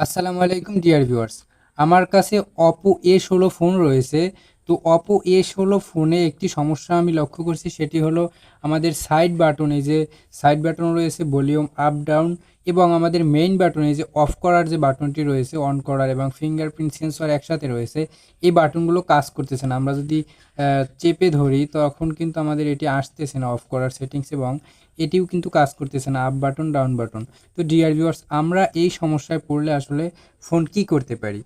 আসসালামু আলাইকুম dear viewers. আমার কাছে Oppo A16 ফোন রয়েছে। তো Oppo A16 ফোনে একটি সমস্যা আমি লক্ষ্য করছি, সেটি হলো আমাদের সাইড বাটনে যে সাইড বাটন রয়েছে ভলিউম আপ ডাউন, এবং আমাদের মেইন বাটনে যে অফ করার যে বাটনটি রয়েছে অন করার, এবং ফিঙ্গারপ্রিন্ট সেন্সর একসাথে রয়েছে, এই বাটনগুলো কাজ করতেছে না। আমরা যদি চেপে ধরি তখন কিন্তু আমাদের এটি আসতেছে না অফ করার সেটিংস, এবং এটিও কিন্তু কাজ করতেছে না আপ বাটন ডাউন বাটন। তো ডিয়ার ভিউয়ার্স, আমরা এই সমস্যায় পড়লে আসলে ফোন কি করতে পারি?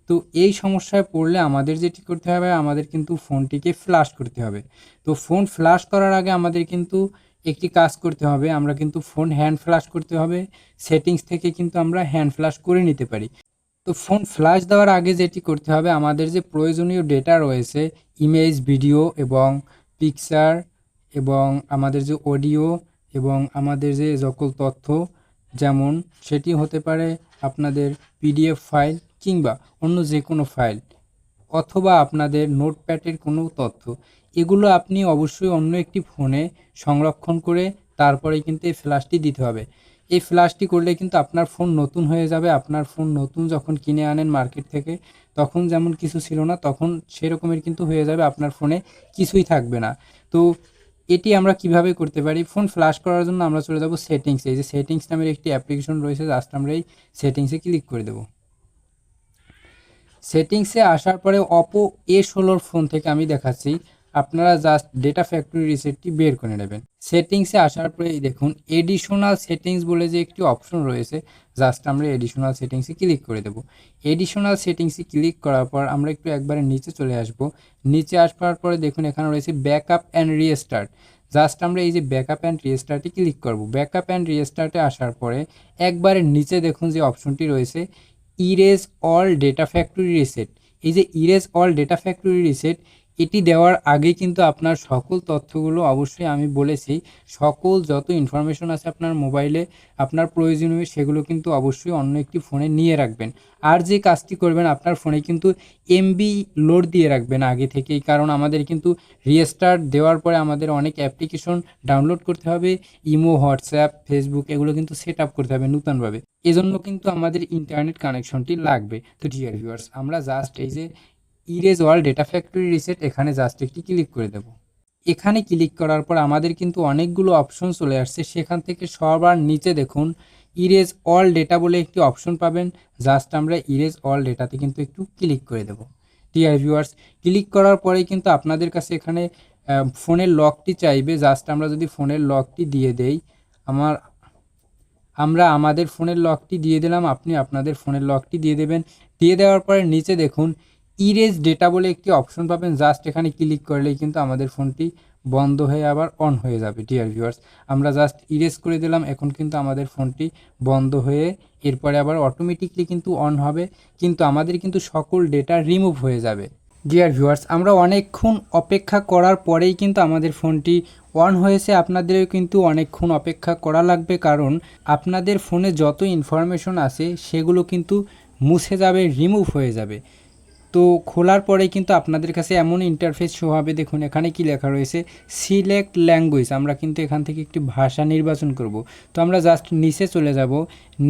তো এই সমস্যায় পড়লে আমাদের যেটি করতে হবে, আমাদের কিন্তু ফোনটিকে ফ্লাশ করতে হবে। তো ফোন ফ্লাশ করার আগে আমাদের কিন্তু একটি কাজ করতে হবে, আমরা কিন্তু ফোন হ্যান্ড ফ্লাশ করতে হবে। সেটিংস থেকে কিন্তু আমরা হ্যান্ড ফ্লাশ করে নিতে পারি। তো ফোন ফ্লাশ দেওয়ার আগে যেটি করতে হবে, আমাদের যে প্রয়োজনীয় ডেটা রয়েছে, ইমেজ, ভিডিও এবং পিকচার, এবং আমাদের যে অডিও, এবং আমাদের যে সকল তথ্য, যেমন সেটি হতে পারে আপনাদের পিডিএফ ফাইল কিংবা অন্য যে কোনো ফাইল, অথবা আপনাদের নোটপ্যাডের কোনো তথ্য, এগুলো আপনি অবশ্যই অন্য একটি ফোনে সংরক্ষণ করে তারপরেই কিন্তু এই ফ্ল্যাশটি দিতে হবে। এই ফ্ল্যাশটি করলে কিন্তু আপনার ফোন নতুন হয়ে যাবে। আপনার ফোন নতুন যখন কিনে আনেন মার্কেট থেকে, তখন যেমন কিছু ছিল না, তখন সেরকমের কিন্তু হয়ে যাবে, আপনার ফোনে কিছুই থাকবে না। তো এটি আমরা কিভাবে করতে পারি? ফোন ফ্ল্যাশ করার জন্য আমরা চলে যাব সেটিংসে। এই যে সেটিংস নামের একটি অ্যাপ্লিকেশন রয়েছে, জাস্ট আমরা এই সেটিংসে ক্লিক করে দেবো। সেটিংসে আসার পরে Oppo A16 ফোন থেকে আমি দেখাচ্ছি, আপনারা জাস্ট ডেটা ফ্যাক্টরি রিসেটটি বের করে নেবেন। সেটিংসে আসার পরে এই দেখুন এডিশনাল সেটিংস বলে যে একটি অপশন রয়েছে, জাস্ট আমরা এডিশনাল সেটিংসে ক্লিক করে দেব। এডিশনাল সেটিংসে ক্লিক করার পর আমরা একটু একবারে নিচে চলে আসব। নিচে আসার পরে দেখুন এখানে রয়েছে ব্যাকআপ অ্যান্ড রিস্টার্ট। জাস্ট আমরা এই যে ব্যাকআপ অ্যান্ড রিস্টার্টে ক্লিক করব। ব্যাকআপ অ্যান্ড রিস্টার্টে আসার পরে একবারে নিচে দেখুন যে অপশনটি রয়েছে erase all data factory reset. এই যে erase all data factory reset, এটি দেওয়ার আগে কিন্তু আপনার সকল তথ্যগুলো, অবশ্যই আমি বলেছি, সকল যত ইনফরমেশন আছে আপনার মোবাইলে আপনার প্রয়োজনীয়, সেগুলো কিন্তু অবশ্যই অন্য একটি ফোনে নিয়ে রাখবেন। আর যে কাজটি করবেন, আপনার ফোনে কিন্তু এমবি লোড দিয়ে রাখবেন আগে থেকেই, কারণ আমাদের কিন্তু রিস্টার্ট দেওয়ার পরে আমাদের অনেক অ্যাপ্লিকেশন ডাউনলোড করতে হবে, ইমো, হোয়াটসঅ্যাপ, ফেসবুক, এগুলো কিন্তু সেট আপ করতে হবে নতুনভাবে। এজন্য কিন্তু আমাদের ইন্টারনেট কানেকশনটি লাগবে। তো ডিয়ার ভিউয়ার্স, আমরা জাস্ট এই যে erase all data factory reset, এখানে জাস্ট একটি ক্লিক করে দেব। এখানে ক্লিক করার পর আমাদের কিন্তু অনেকগুলো অপশন চলে আসছে। সেখান থেকে সবার নিচে দেখুন ইরেজ অল ডেটা বলে একটি অপশন পাবেন। জাস্ট আমরা ইরেজ অল ডেটাতে কিন্তু একটু ক্লিক করে দেব। ডিয়ার ভিউয়ার্স, ক্লিক করার পরেই কিন্তু আপনাদের কাছে এখানে ফোনের লকটি চাইবে। জাস্ট আমরা যদি ফোনের লকটি দিয়ে দেই, আমরা আমাদের ফোনের লকটি দিয়ে দিলাম, আপনি আপনাদের ফোনের লকটি দিয়ে দেবেন। দিয়ে দেওয়ার পরে নিচে দেখুন ইরেজ ডেটা বলে একটি অপশন পাবেন। জাস্ট এখানে ক্লিক করলেই কিন্তু আমাদের ফোনটি বন্ধ হয়ে আবার অন হয়ে যাবে। ডিয়ার ভিউয়ার্স, আমরা জাস্ট ইরেজ করে দিলাম, এখন কিন্তু আমাদের ফোনটি বন্ধ হয়ে এরপরে আবার অটোমেটিকলি কিন্তু অন হবে, কিন্তু আমাদের কিন্তু সকল ডেটা রিমুভ হয়ে যাবে। ডিয়ার ভিউয়ার্স, আমরা অনেকক্ষণ অপেক্ষা করার পরেই কিন্তু আমাদের ফোনটি অন হয়েছে। আপনাদেরও কিন্তু অনেকক্ষণ অপেক্ষা করা লাগবে, কারণ আপনাদের ফোনে যত ইনফরমেশন আছে সেগুলো কিন্তু মুছে যাবে, রিমুভ হয়ে যাবে। তো খোলার পরে কিন্তু আপনাদের কাছে এমন ইন্টারফেস শো হবে। দেখুন এখানে কি লেখা রয়েছে, সিলেক্ট ল্যাঙ্গুয়েজ। আমরা কিন্তু এখান থেকে একটি ভাষা নির্বাচন করব। তো আমরা জাস্ট নিচে চলে যাব।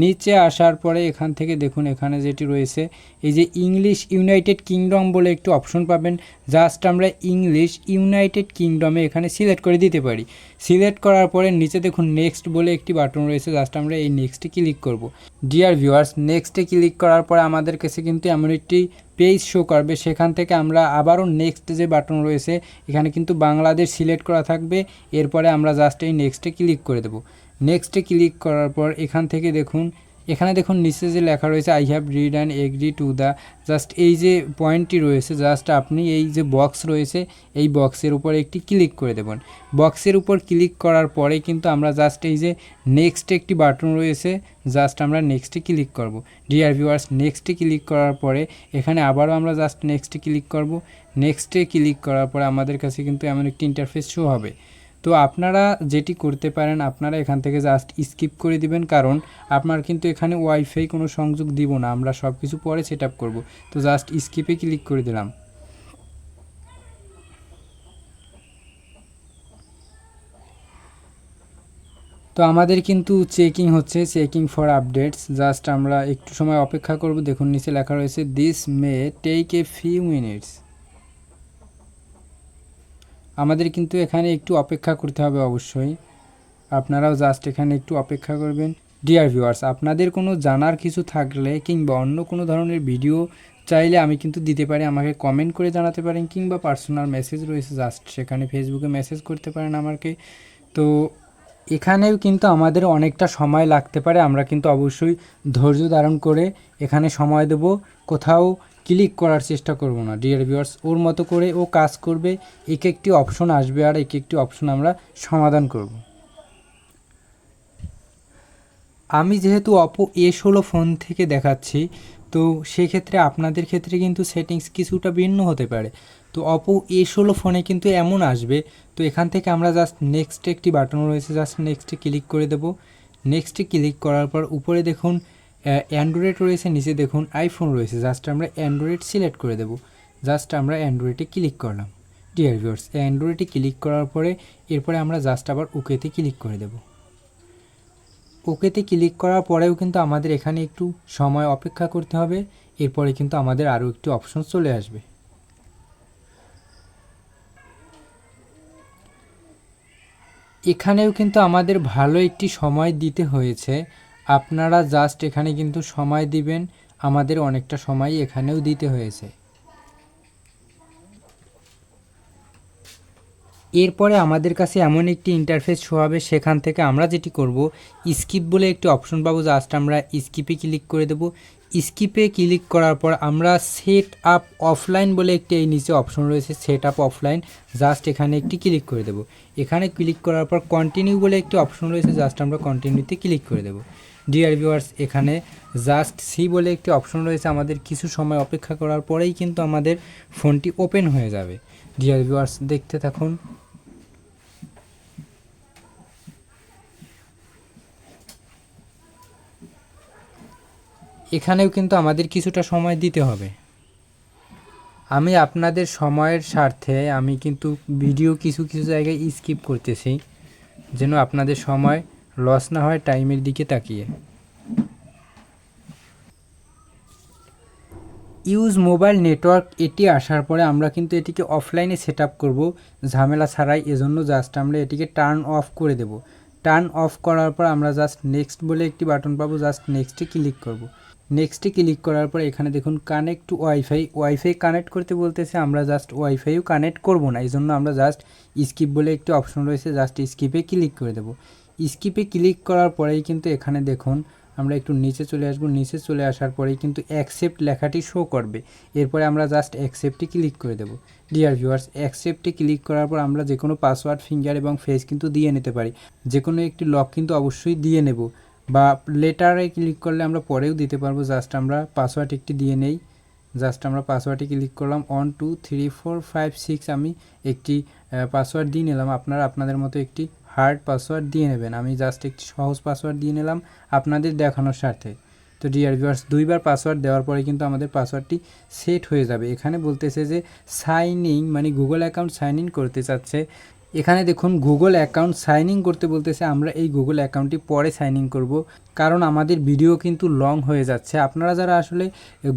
নিচে আসার পরে এখান থেকে দেখুন এখানে যেটি রয়েছে, এই যে ইংলিশ ইউনাইটেড কিংডম বলে একটি অপশন পাবেন। জাস্ট আমরা ইংলিশ ইউনাইটেড কিংডমে এখানে সিলেক্ট করে দিতে পারি। সিলেক্ট করার পরে নিচে দেখুন নেক্সট বলে একটি বাটন রয়েছে, জাস্ট আমরা এই নেক্সটে ক্লিক করব। ডিয়ার ভিউয়ার্স, নেক্সটে ক্লিক করার পরে আমাদের কাছে কিন্তু এমন একটি পেজ শো করবে। সেখান থেকে আমরা আবারও নেক্সট যে বাটন রয়েছে, এখানে কিন্তু বাংলাদেশ সিলেক্ট করা থাকবে। এরপরে আমরা জাস্ট এই নেক্সটে ক্লিক করে দেব। নেক্সটে ক্লিক করার পর এখান থেকে দেখুন, এখানে দেখুন নিচে যে লেখা রয়েছে I have read and agree to the, just এই যে পয়েন্টটি রয়েছে, জাস্ট আপনি এই যে বক্স রয়েছে এই বক্সের উপর একটি ক্লিক করে দেবেন। বক্সের উপর ক্লিক করার পরে কিন্তু আমরা জাস্ট এই যে নেক্সট একটি বাটন রয়েছে, জাস্ট আমরা নেক্সটে ক্লিক করব। ডিয়ার ভিউয়ার্স, নেক্সটে ক্লিক করার পরে এখানে আবারও আমরা জাস্ট নেক্সটে ক্লিক করব। নেক্সটে ক্লিক করার পরে আমাদের কাছে কিন্তু এমন একটি ইন্টারফেস শো হবে। তো আপনারা যেটি করতে পারেন, আপনারা এখান থেকে জাস্ট স্কিপ করে দিবেন, কারণ আপনার কিন্তু এখানে ওয়াইফাই কোনো সংযোগ দিব না, আমরা সব কিছু পরে সেট আপ করবো। তো জাস্ট স্কিপে ক্লিক করে দিলাম। তো আমাদের কিন্তু চেকিং হচ্ছে, চেকিং ফর আপডেটস। জাস্ট আমরা একটু সময় অপেক্ষা করব। দেখুন নিচে লেখা রয়েছে this may take a few minutes. আমাদের কিন্তু এখানে একটু অপেক্ষা করতে হবে অবশ্যই, আপনারাও জাস্ট এখানে একটু অপেক্ষা করবেন। ডিয়ার ভিউয়ার্স, আপনাদের কোনো জানার কিছু থাকলে কিংবা অন্য কোনো ধরনের ভিডিও চাইলে আমি কিন্তু দিতে পারি, আমাকে কমেন্ট করে জানাতে পারেন, কিংবা পার্সোনাল মেসেজ রয়েছে জাস্ট সেখানে ফেসবুকে মেসেজ করতে পারেন আমাকে। তো এখানেও কিন্তু আমাদের অনেকটা সময় লাগতে পারে, আমরা কিন্তু অবশ্যই ধৈর্য ধারণ করে এখানে সময় দেব, কোথাও ক্লিক করার চেষ্টা করব না। ডিয়ার ভিউয়ার্স, ওর মতো করে ও কাজ করবে, এক একটি অপশন আসবে আর এক একটি অপশন আমরা সমাধান করব। আমি যেহেতু অপো A16 ফোন থেকে দেখাচ্ছি, তো সেক্ষেত্রে আপনাদের ক্ষেত্রে কিন্তু সেটিংস কিছুটা ভিন্ন হতে পারে। তো অপো A16 ফোনে কিন্তু এমন আসবে। তো এখান থেকে আমরা জাস্ট নেক্সট একটি বাটন রয়েছে, জাস্ট নেক্সটে ক্লিক করে দেব। নেক্সটে ক্লিক করার পর উপরে দেখুন অ্যান্ড্রয়েড রয়েছে, নিচে দেখুন আইফোন রয়েছে, জাস্ট আমরা অ্যান্ড্রয়েড সিলেক্ট করে দেব। জাস্ট আমরা অ্যান্ড্রয়েডে ক্লিক করলাম। ডিয়ার ভিউয়ার্স, অ্যান্ড্রয়েডে ক্লিক করার পরে এরপরে আমরা জাস্ট আবার ওকেতে ক্লিক করে দেব। ওকেতে ক্লিক করার পরেও কিন্তু আমাদের এখানে একটু সময় অপেক্ষা করতে হবে, এরপরে কিন্তু আমাদের আরও একটি অপশন চলে আসবে। এখানেও কিন্তু আমাদের ভালো একটি সময় দিতে হয়েছে, আপনারা জাস্ট এখানে কিন্তু সময় দিবেন, আমাদের অনেকটা সময় এখানেও দিতে হয়েছে। এরপরে আমাদের কাছে এমন একটি ইন্টারফেস শো হবে, সেখান থেকে আমরা যেটি করব, স্কিপ বলে একটি অপশন পাবো, জাস্ট আমরা স্কিপে ক্লিক করে দেব। স্কিপে ক্লিক করার পর আমরা সেট আপ অফলাইন বলে একটি এই নিচে অপশন রয়েছে, সেট আপ অফলাইন, জাস্ট এখানে একটি ক্লিক করে দেব। এখানে ক্লিক করার পর কন্টিনিউ বলে একটি অপশন রয়েছে, জাস্ট আমরা কন্টিনিউতে ক্লিক করে দেব। ডিয়ার ভিউয়ার্স, এখানে জাস্ট সি বলে একটি অপশন রয়েছে, আমাদের কিছু সময় অপেক্ষা করার পরেই কিন্তু আমাদের ফোনটি ওপেন হয়ে যাবে। ডিয়ার ভিউয়ার্স, দেখতে থাকুন। এখানেও কিন্তু আমাদের কিছুটা সময় দিতে হবে। আমি আপনাদের সময়ের স্বার্থে আমি কিন্তু ভিডিও কিছু কিছু জায়গায় স্কিপ করতেছি, যেন আপনাদের সময় লস না হয় টাইমের দিকে তাকিয়ে। ইউজ মোবাইল নেটওয়ার্ক এটি আসার পরে আমরা কিন্তু এটিকে অফলাইনে সেট আপ করবো ঝামেলা ছাড়াই, এজন্য জাস্ট আমরা এটিকে টার্ন অফ করে দেব। টার্ন অফ করার পর আমরা জাস্ট নেক্সট বলে একটি বাটন পাবো, জাস্ট নেক্সটে ক্লিক করব। নেক্সটে ক্লিক করার পর এখানে দেখুন কানেক্ট টু ওয়াইফাই কানেক্ট করতে বলতেছে, আমরা জাস্ট ওয়াইফাইও কানেক্ট করব না, এই জন্য আমরা জাস্ট স্কিপ বলে একটি অপশন রয়েছে, জাস্ট স্কিপে ক্লিক করে দেব। স্কিপে ক্লিক করার পরেই কিন্তু এখানে দেখুন আমরা একটু নিচে চলে আসব, নিচে চলে আসার পরেই কিন্তু অ্যাকসেপ্ট লেখাটি শো করবে, এরপরে আমরা জাস্ট অ্যাকসেপ্টে ক্লিক করে দেব। ডিয়ার ভিউয়ার্স, অ্যাকসেপ্টে ক্লিক করার পর আমরা যে কোনো পাসওয়ার্ড, ফিঙ্গার এবং ফেস কিন্তু দিয়ে নিতে পারি, যে কোনো একটি লক কিন্তু অবশ্যই দিয়ে নেব, বা লেটারে ক্লিক করলে আমরা পরেও দিতে পারবো। জাস্ট আমরা পাসওয়ার্ড একটি দিয়ে নেই, জাস্ট আমরা পাসওয়ার্ডে ক্লিক করলাম 1 2 3 4 5 6, আমি একটি পাসওয়ার্ড দিয়ে নিলাম, আপনারা আপনাদের মতো একটি হার্ড পাসওয়ার্ড দিয়ে নেবেন। আমি জাস্ট একটি সহজ পাসওয়ার্ড দিয়ে নিলাম আপনাদের দেখানোর স্বার্থে। তো ডিয়ার ভিউয়ার্স, দুইবার পাসওয়ার্ড দেওয়ার পরে কিন্তু আমাদের পাসওয়ার্ডটি সেট হয়ে যাবে। এখানে বলতেছে যে সাইন ইন, মানে গুগল অ্যাকাউন্ট সাইন ইন করতে চাচ্ছে। এখানে দেখুন গুগল অ্যাকাউন্ট সাইন ইন করতে বলতেছে, আমরা এই গুগল অ্যাকাউন্টটি পরে সাইন ইন করব, কারণ আমাদের ভিডিও কিন্তু লং হয়ে যাচ্ছে। আপনারা যারা আসলে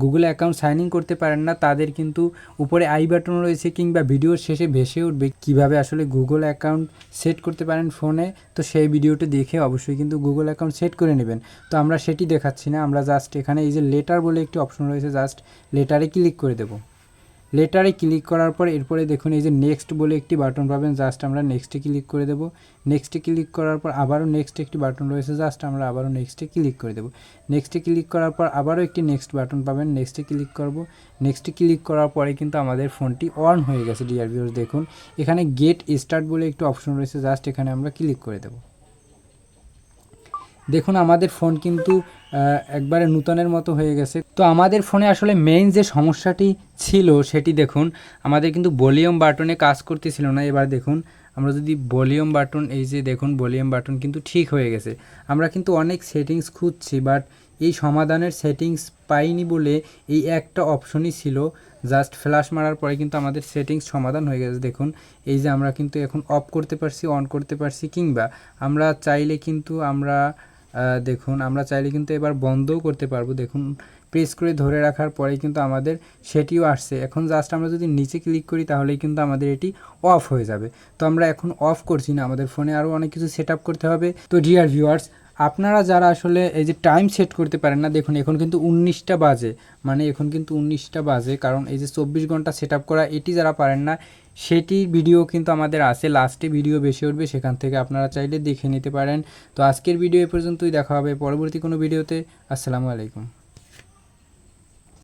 গুগল অ্যাকাউন্ট সাইন ইন করতে পারেন না, তাদের কিন্তু উপরে আই বাটন রয়েছে, কিংবা ভিডিওর শেষে ভেসে উঠবে কিভাবে আসলে গুগল অ্যাকাউন্ট সেট করতে পারেন ফোনে। তো সেই ভিডিওটি দেখে অবশ্যই কিন্তু গুগল অ্যাকাউন্ট সেট করে নেবেন। তো আমরা সেটি দেখাচ্ছি না, আমরা জাস্ট এখানে এই যে লেটার বলে একটি অপশন রয়েছে, জাস্ট লেটারে ক্লিক করে দেব। লেটারে ক্লিক করার পর এরপরে দেখুন এই যে নেক্সট বলে একটি বাটন পাবেন, জাস্ট আমরা নেক্সটে ক্লিক করে দেব। নেক্সটে ক্লিক করার পর আবারও নেক্সট একটি বাটন রয়েছে, জাস্ট আমরা আবারও নেক্সটে ক্লিক করে দেব। নেক্সটে ক্লিক করার পর আবারও একটি নেক্সট বাটন পাবেন, নেক্সটে ক্লিক করব। নেক্সটে ক্লিক করার পরে কিন্তু আমাদের ফোনটি অন হয়ে গেছে। ডিয়ার ভিউয়ার্স, দেখুন এখানে গেট স্টার্ট বলে একটি অপশন রয়েছে, জাস্ট এখানে আমরা ক্লিক করে দেব। দেখুন আমাদের ফোন কিন্তু একবারে নূতনের মতো হয়ে গেছে। তো আমাদের ফোনে আসলে মেইন যে সমস্যাটি ছিল সেটি দেখুন, আমাদের কিন্তু ভলিউম বাটনে কাজ করতেছিল না। এবার দেখুন আমরা যদি ভলিউম বাটন, এই যে দেখুন ভলিউম বাটন কিন্তু ঠিক হয়ে গেছে। আমরা কিন্তু অনেক সেটিংস খুঁজছি, বাট এই সমাধানের সেটিংস পাইনি বলে এই একটা অপশনই ছিল, জাস্ট ফ্ল্যাশ মারার পরে কিন্তু আমাদের সেটিংস সমাধান হয়ে গেছে। দেখুন এই যে আমরা কিন্তু এখন অফ করতে পারছি, অন করতে পারছি, কিংবা আমরা চাইলে কিন্তু দেখুন আমরা চাইলে কিন্তু এবার বন্ধও করতে পারবো। দেখুন প্রেস করে ধরে রাখার পরে কিন্তু আমাদের সেটিও আসছে। এখন জাস্ট আমরা যদি নিচে ক্লিক করি তাহলেই কিন্তু আমাদের এটি অফ হয়ে যাবে। তো আমরা এখন অফ করছি না, আমাদের ফোনে আরও অনেক কিছু সেট আপ করতে হবে। তো ডিয়ার ভিউয়ার্স, আপনারা যারা আসলে এই যে টাইম সেট করতে পারেন না, দেখুন এখন কিন্তু 19টা বাজে, মানে এখন কিন্তু 19টা বাজে, কারণ এই যে 24 ঘন্টা সেট আপ করা এটি যারা পারেন না সেটির ভিডিও কিন্তু আমাদের আছে, লাস্টে ভিডিও বেশি উঠবে, সেখান থেকে আপনারা চাইলে দেখে নিতে পারেন। তো আজকের ভিডিও এ পর্যন্তই, দেখা হবে পরবর্তী কোনো ভিডিওতে। আসসালামু আলাইকুম।